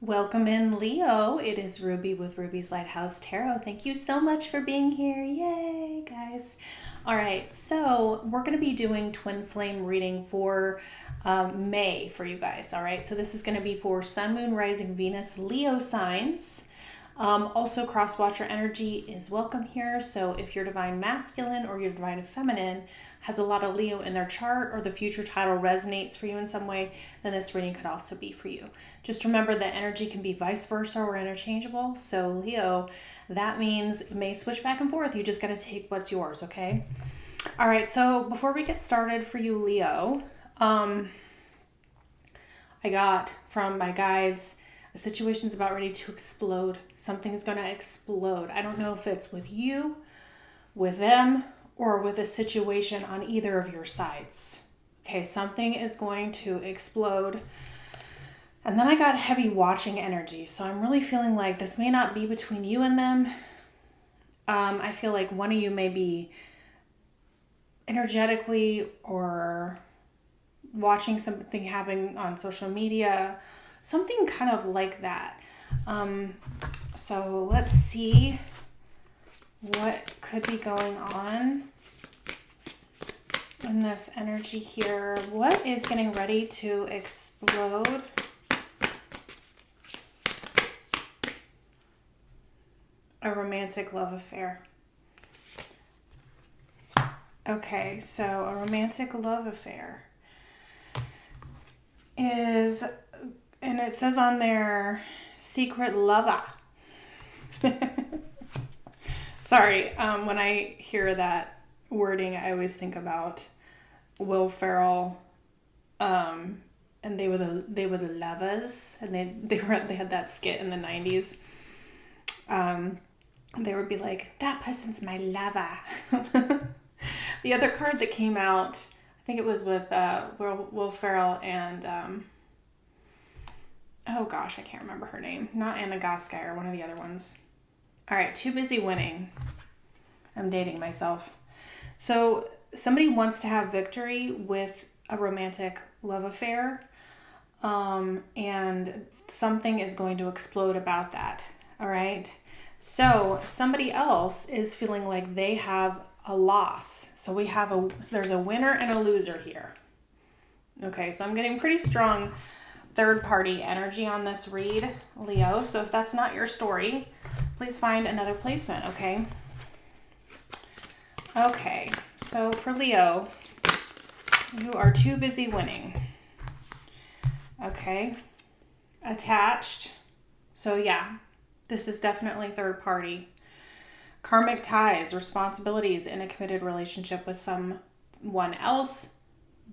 Welcome in, Leo. It is Ruby with Ruby's Lighthouse Tarot. Thank you so much for being here. Yay, guys. All right, so we're going to be doing twin flame reading for May for you guys. All right, so this is going to be for Sun, Moon, Rising, Venus, Leo signs. Also, cross watcher energy is welcome here. So if your divine masculine or your divine feminine has a lot of Leo in their chart, or the future title resonates for you in some way, then this reading could also be for you. Just remember that energy can be vice versa or interchangeable. So Leo, that means it may switch back and forth. You just got to take what's yours, okay? All right, so before we get started for you, Leo, I got from my guides, a situation's about ready to explode. Something's going to explode. I don't know if it's with you, with them, or with a situation on either of your sides. Okay, something is going to explode. And then I got heavy watching energy. So I'm really feeling like this may not be between you and them. I feel like one of you may be energetically or watching something happen on social media, something kind of like that. So let's see what could be going on in this energy here. What is getting ready to explode? A romantic love affair. Okay, so a romantic love affair is, and it says on there, secret lover. Sorry, when I hear that wording, I always think about Will Ferrell, and they were the lovers, and they had that skit in the 90s. They would be like, that person's my lover. The other card that came out, I think it was with Will Ferrell and oh gosh, I can't remember her name. Not Anna Gaskyer, one of the other ones. All right, Too Busy Winning. I'm dating myself. So somebody wants to have victory with a romantic love affair, and something is going to explode about that. All right. So somebody else is feeling like they have a loss. So there's a winner and a loser here. Okay, so I'm getting pretty strong third party energy on this read, Leo. So if that's not your story, please find another placement, okay? Okay, so for Leo, you are too busy winning. Okay, attached. So yeah, this is definitely third party. Karmic ties, responsibilities in a committed relationship with someone else,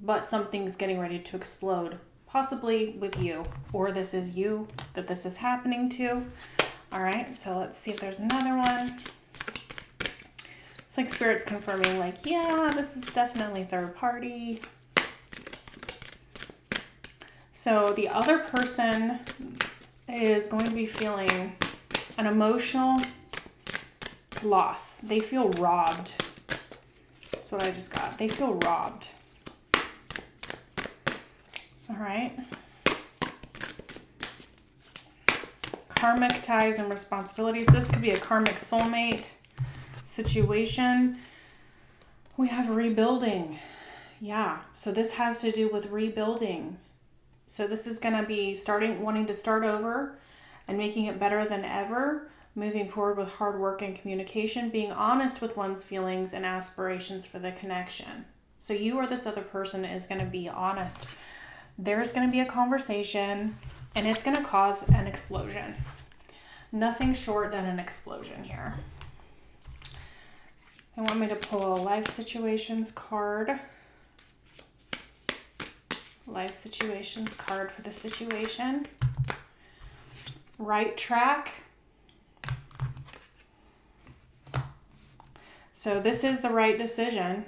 but something's getting ready to explode, possibly with you, or this is you that this is happening to. All right, so let's see if there's another one. It's like Spirit's confirming, like, yeah, this is definitely third party. So the other person is going to be feeling an emotional loss. They feel robbed. That's what I just got. They feel robbed. All right. Karmic ties and responsibilities. This could be a karmic soulmate situation. We have rebuilding. Yeah. So this has to do with rebuilding. So this is going to be wanting to start over and making it better than ever. Moving forward with hard work and communication, being honest with one's feelings and aspirations for the connection. So you or this other person is going to be honest. There's going to be a conversation, and it's going to cause an explosion. Nothing short than an explosion here. They want me to pull a life situations card. Life situations card for the situation. Right track. So this is the right decision.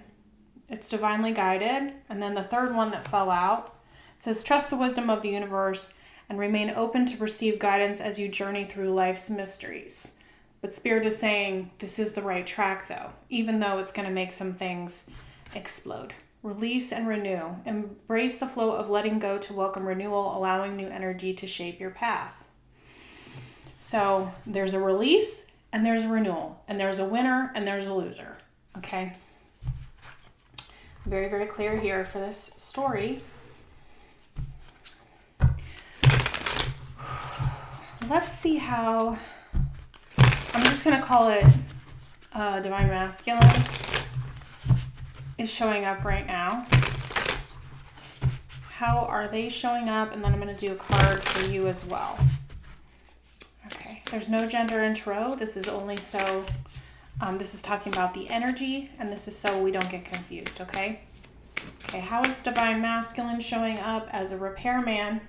It's divinely guided. And then the third one that fell out, it says, trust the wisdom of the universe and remain open to receive guidance as you journey through life's mysteries. But Spirit is saying this is the right track, though, even though it's going to make some things explode. Release and renew. Embrace the flow of letting go to welcome renewal, allowing new energy to shape your path. So there's a release and there's a renewal, and there's a winner and there's a loser. Okay. Very, very clear here for this story. Let's see how, I'm just going to call it Divine Masculine is showing up right now. How are they showing up? And then I'm going to do a card for you as well. Okay, there's no gender in tarot. This is only so, this is talking about the energy, and this is so we don't get confused, okay? Okay, how is Divine Masculine showing up as a repairman?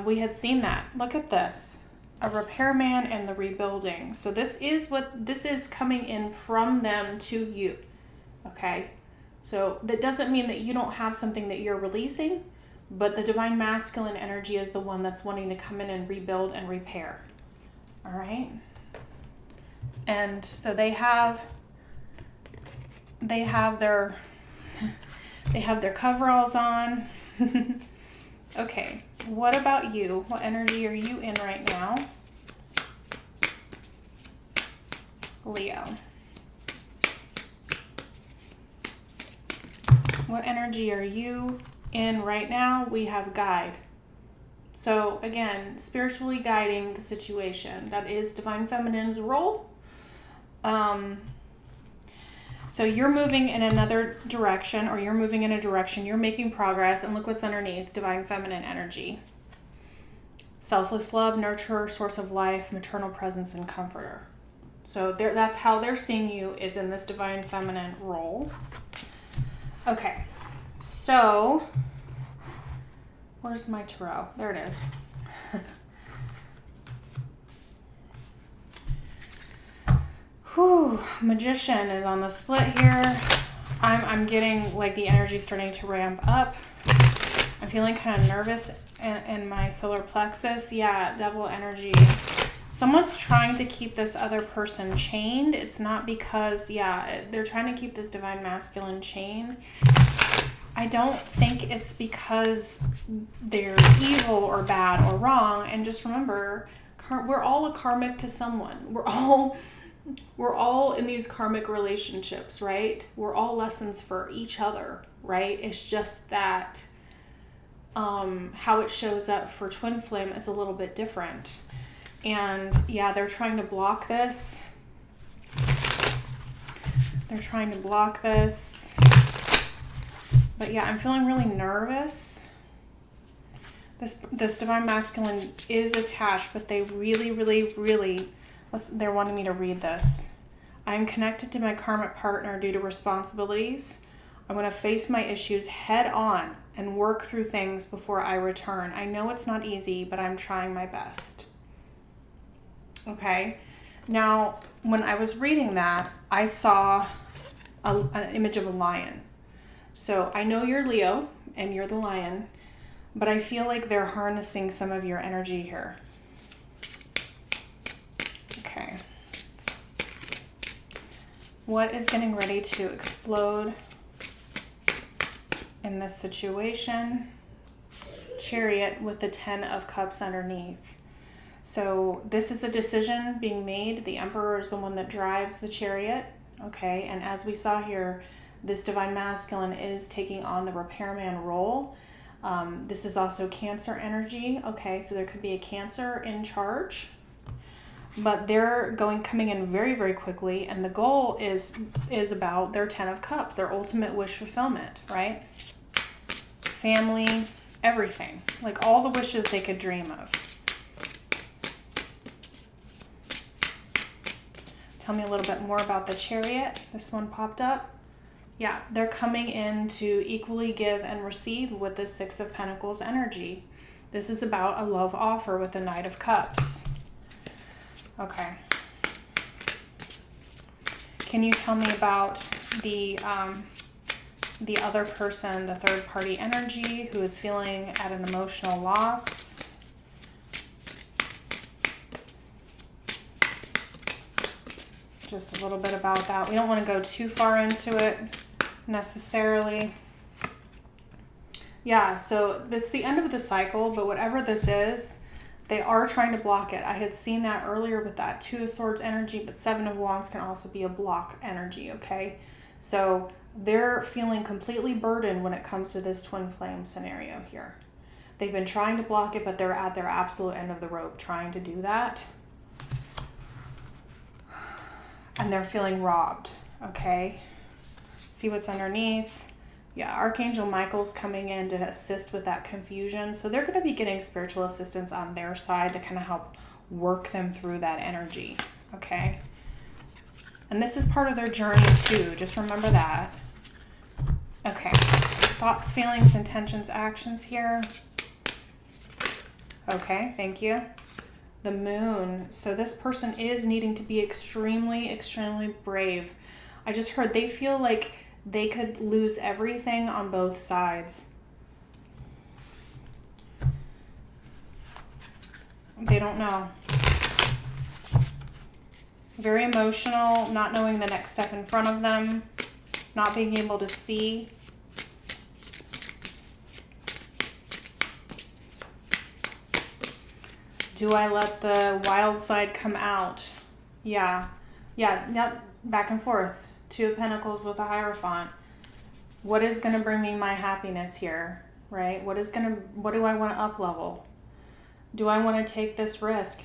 We had seen that. Look at this. A repairman and the rebuilding. So this is coming in from them to you, okay? So that doesn't mean that you don't have something that you're releasing, but the Divine Masculine energy is the one that's wanting to come in and rebuild and repair. All right? And so they have their coveralls on. Okay, what about you? What energy are you in right now? Leo. What energy are you in right now? We have guide. So again, spiritually guiding the situation. That is Divine Feminine's role. So you're moving in another direction, or you're moving in a direction, you're making progress, and look what's underneath. Divine Feminine energy. Selfless love, nurturer, source of life, maternal presence, and comforter. So that's how they're seeing you, is in this Divine Feminine role. Okay, so where's my tarot? There it is. Whew, Magician is on the split here. I'm getting like the energy starting to ramp up. I'm feeling kind of nervous in my solar plexus. Yeah, Devil energy. Someone's trying to keep this other person chained. It's not because, they're trying to keep this Divine Masculine chained. I don't think it's because they're evil or bad or wrong. And just remember, we're all a karmic to someone. We're all in these karmic relationships, right? We're all lessons for each other, right? It's just that how it shows up for twin flame is a little bit different. And they're trying to block this. They're trying to block this. But I'm feeling really nervous. This Divine Masculine is attached, but they really, they're wanting me to read this. I'm connected to my karmic partner due to responsibilities. I want to face my issues head on and work through things before I return. I know it's not easy, but I'm trying my best. Okay. Now, when I was reading that, I saw an image of a lion. So I know you're Leo and you're the lion, but I feel like they're harnessing some of your energy here. Okay. What is getting ready to explode in this situation? Chariot with the 10 of Cups underneath. So this is a decision being made. The Emperor is the one that drives the chariot. Okay, and as we saw here, this Divine Masculine is taking on the repairman role. This is also Cancer energy. Okay, so there could be a Cancer in charge. But they're coming in very, very quickly, and the goal is about their 10 of Cups, their ultimate wish fulfillment, right? Family, everything. Like all the wishes they could dream of. Tell me a little bit more about the Chariot. This one popped up. Yeah, they're coming in to equally give and receive with the 6 of Pentacles energy. This is about a love offer with the Knight of Cups. Okay. Can you tell me about the other person, the third party energy, who is feeling at an emotional loss? Just a little bit about that. We don't want to go too far into it necessarily. Yeah, so that's the end of the cycle, but whatever this is, They are trying to block it. I had seen that earlier with that Two of Swords energy, but Seven of Wands can also be a block energy, okay? So they're feeling completely burdened when it comes to this twin flame scenario here. They've been trying to block it, but they're at their absolute end of the rope trying to do that. And they're feeling robbed, okay? See what's underneath. Yeah, Archangel Michael's coming in to assist with that confusion. So they're going to be getting spiritual assistance on their side to kind of help work them through that energy, okay? And this is part of their journey too. Just remember that. Okay, thoughts, feelings, intentions, actions here. Okay, thank you. The Moon. So this person is needing to be extremely, extremely brave. I just heard they feel like they could lose everything on both sides. They don't know. Very emotional, not knowing the next step in front of them, not being able to see. Do I let the wild side come out? Yeah, back and forth. Two of Pentacles with a Hierophant. What is going to bring me my happiness here, right? What do I want to up level? Do I want to take this risk,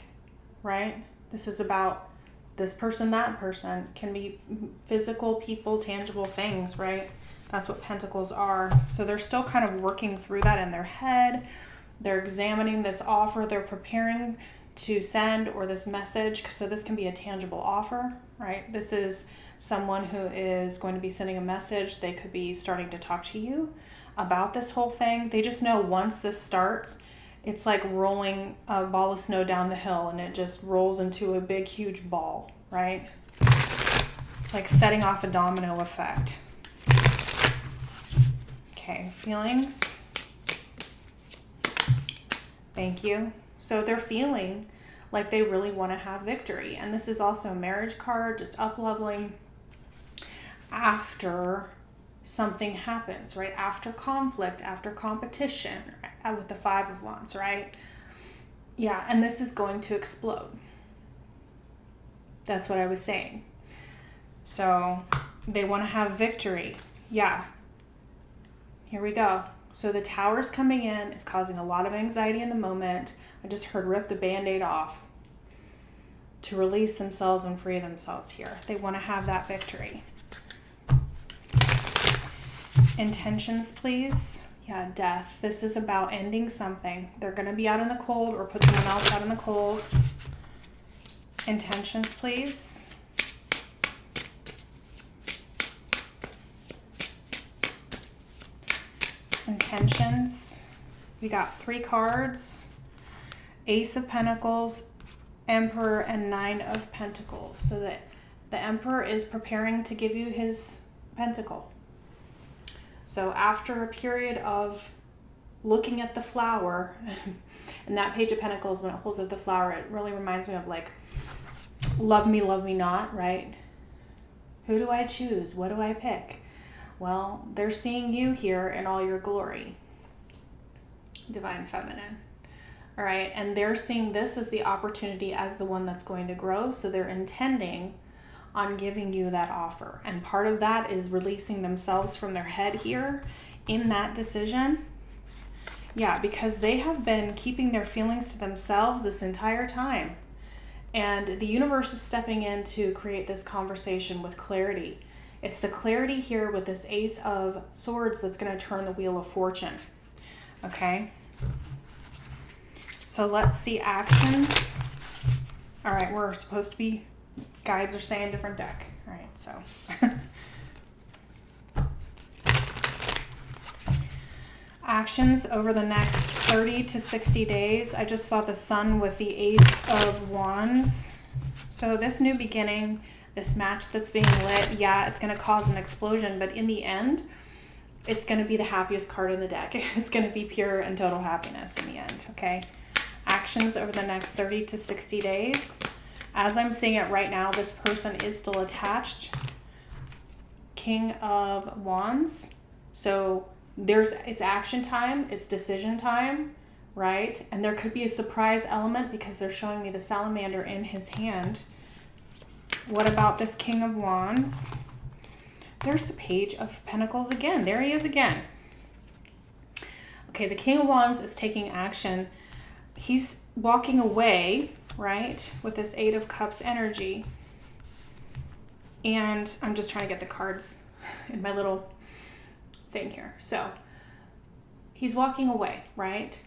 right? This is about this person, that person. Can be physical people, tangible things, right? That's what Pentacles are. So they're still kind of working through that in their head. They're examining this offer they're preparing to send, or this message. So this can be a tangible offer, right? This is someone who is going to be sending a message. They could be starting to talk to you about this whole thing. They just know once this starts, it's like rolling a ball of snow down the hill, and it just rolls into a big, huge ball, right? It's like setting off a domino effect. Okay, feelings. Thank you. So they're feeling like they really want to have victory. And this is also a marriage card, just up-leveling after something happens, right? After conflict, after competition, right? With the Five of Wands, right? Yeah, and this is going to explode. That's what I was saying. So they want to have victory. Yeah. Here we go. So the Tower's coming in. It's causing a lot of anxiety in the moment. I just heard rip the Band-Aid off to release themselves and free themselves here. They want to have that victory. Intentions, please. Yeah, death. This is about ending something. They're going to be out in the cold or put someone else out in the cold. Intentions, please. Intentions. We got 3 cards. Ace of Pentacles, Emperor, and 9 of Pentacles. So that the Emperor is preparing to give you his pentacle. So after a period of looking at the flower, and that Page of Pentacles, when it holds up the flower, it really reminds me of like, love me not, right? Who do I choose? What do I pick? Well, they're seeing you here in all your glory. Divine Feminine. All right, and they're seeing this as the opportunity as the one that's going to grow. So they're intending on giving you that offer. And part of that is releasing themselves from their head here in that decision. Yeah, because they have been keeping their feelings to themselves this entire time. And the universe is stepping in to create this conversation with clarity. It's the clarity here with this Ace of Swords that's going to turn the wheel of fortune. Okay? So let's see actions. All right, we're supposed to be, guides are saying different deck. All right, so. Actions over the next 30 to 60 days. I just saw the Sun with the Ace of Wands. So this new beginning, this match that's being lit, yeah, it's going to cause an explosion, but in the end, it's going to be the happiest card in the deck. It's going to be pure and total happiness in the end, okay? Actions over the next 30 to 60 days. As I'm seeing it right now, this person is still attached. King of Wands. So it's action time, it's decision time. right? And there could be a surprise element because they're showing me the salamander in his hand. What about this King of Wands? There's the Page of Pentacles again. There he is again. Okay, the King of Wands is taking action. He's walking away, right, with this Eight of Cups energy. And I'm just trying to get the cards in my little thing here. So he's walking away, right?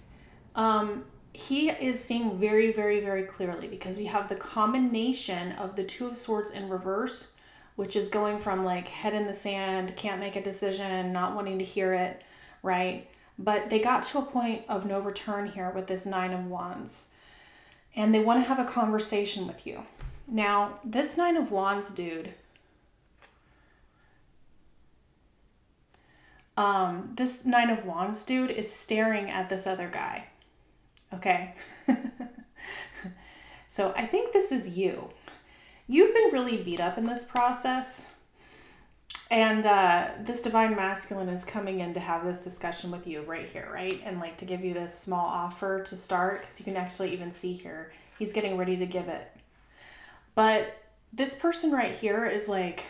He is seeing very, very, very clearly because we have the combination of the Two of Swords in reverse, which is going from like head in the sand, can't make a decision, not wanting to hear it, right? But they got to a point of no return here with this Nine of Wands. And they want to have a conversation with you. Now, this Nine of Wands dude, this Nine of Wands dude is staring at this other guy. Okay. So I think this is you. You've been really beat up in this process. And this divine masculine is coming in to have this discussion with you right here, right? And like to give you this small offer to start, because you can actually even see here, he's getting ready to give it. But this person right here is like,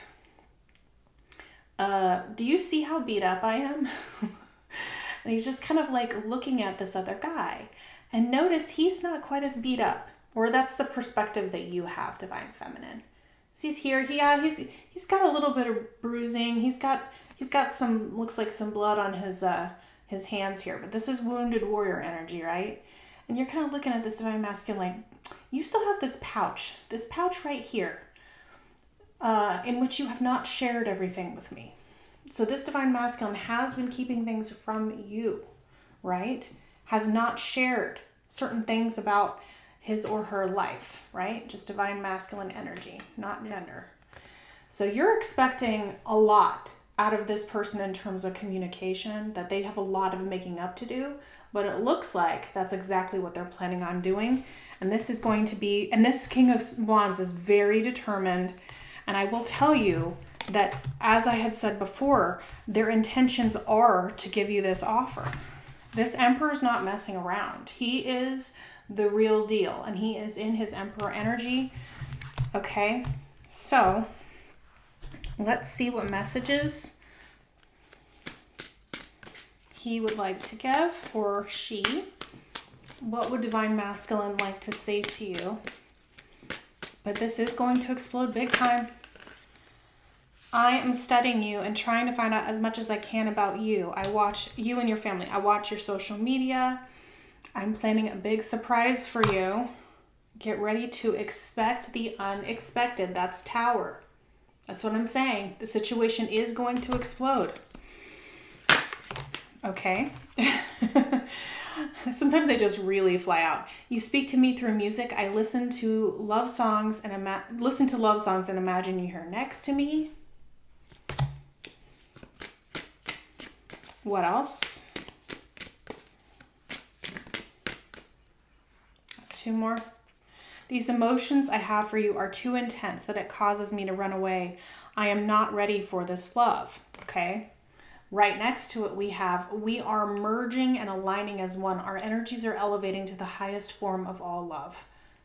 do you see how beat up I am? And he's just kind of like looking at this other guy. And notice he's not quite as beat up. Or that's the perspective that you have, Divine Feminine. He's here. He's got a little bit of bruising. He's got some, looks like some blood on his hands here. But this is wounded warrior energy, right? And you're kind of looking at this Divine Masculine like, you still have this pouch right here, in which you have not shared everything with me. So this Divine Masculine has been keeping things from you, right? Has not shared certain things about his or her life, right? Just Divine Masculine energy, not gender. So you're expecting a lot out of this person in terms of communication, that they have a lot of making up to do, but it looks like that's exactly what they're planning on doing. And this is going to be, and this King of Wands is very determined. And I will tell you that, as I had said before, their intentions are to give you this offer. This Emperor is not messing around. He is the real deal, and he is in his Emperor energy. Okay, so let's see what messages he would like to give, or she. What would Divine Masculine like to say to you? But this is going to explode big time. I am studying you and trying to find out as much as I can about you. I watch you and your family. I watch your social media. I'm planning a big surprise for you. Get ready to expect the unexpected. That's Tower. That's what I'm saying. The situation is going to explode. Okay. Sometimes they just really fly out. You speak to me through music. I listen to love songs and imagine you here next to me. What else? Two more. These emotions I have for you are too intense that it causes me to run away. I am not ready for this love. Okay. Right next to it, we are merging and aligning as one. Our energies are elevating to the highest form of all love.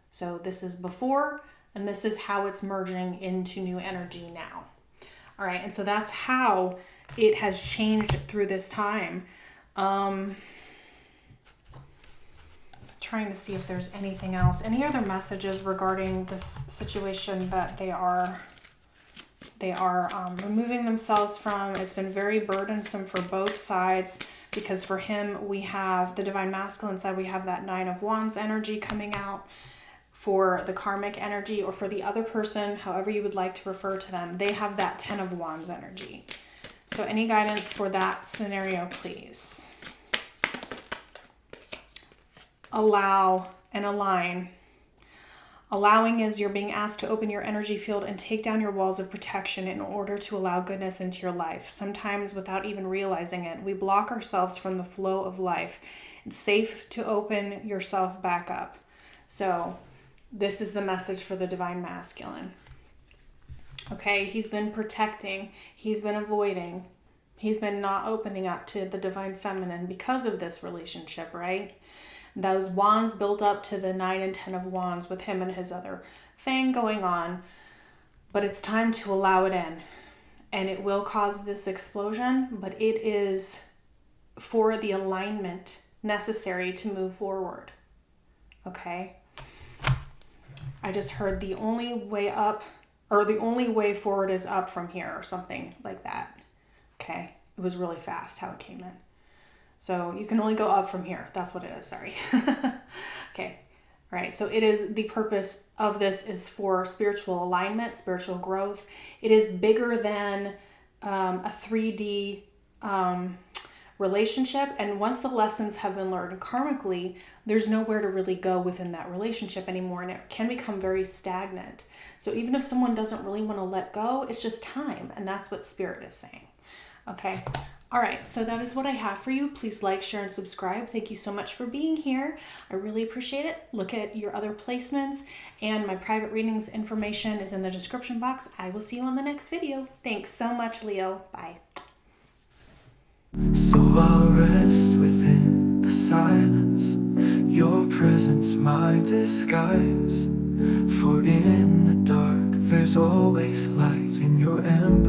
So this is before, and this is how it's merging into new energy now. All right. And so that's how it has changed through this time. Trying to see if there's anything else. Any other messages regarding this situation that they are removing themselves from. It's been very burdensome for both sides, because for him, we have the Divine Masculine side, we have that Nine of Wands energy coming out. For the Karmic energy, or for the other person, however you would like to refer to them, they have that Ten of Wands energy. So any guidance for that scenario, please. Allow and align. Allowing is you're being asked to open your energy field and take down your walls of protection in order to allow goodness into your life. Sometimes without even realizing it, we block ourselves from the flow of life. It's safe to open yourself back up. So this is the message for the Divine Masculine. Okay, he's been protecting, he's been avoiding, he's been not opening up to the Divine Feminine because of this relationship, right? Those wands built up to the 9 and 10 of wands with him and his other thing going on. But it's time to allow it in. And it will cause this explosion, but it is for the alignment necessary to move forward. Okay? I just heard the only way up, or the only way forward is up from here, or something like that. Okay? It was really fast how it came in. So you can only go up from here. That's what it is. Sorry. Okay. All right. So it is, the purpose of this is for spiritual alignment, spiritual growth. It is bigger than a 3D relationship. And once the lessons have been learned karmically, there's nowhere to really go within that relationship anymore. And it can become very stagnant. So even if someone doesn't really want to let go, it's just time. And that's what Spirit is saying. Okay. All right. So that is what I have for you. Please like, share, and subscribe. Thank you so much for being here. I really appreciate it. Look at your other placements, and my private readings information is in the description box. I will see you on the next video. Thanks so much, Leo. Bye. So I'll rest within the silence, your presence my disguise. For in the dark there's always light in your embrace.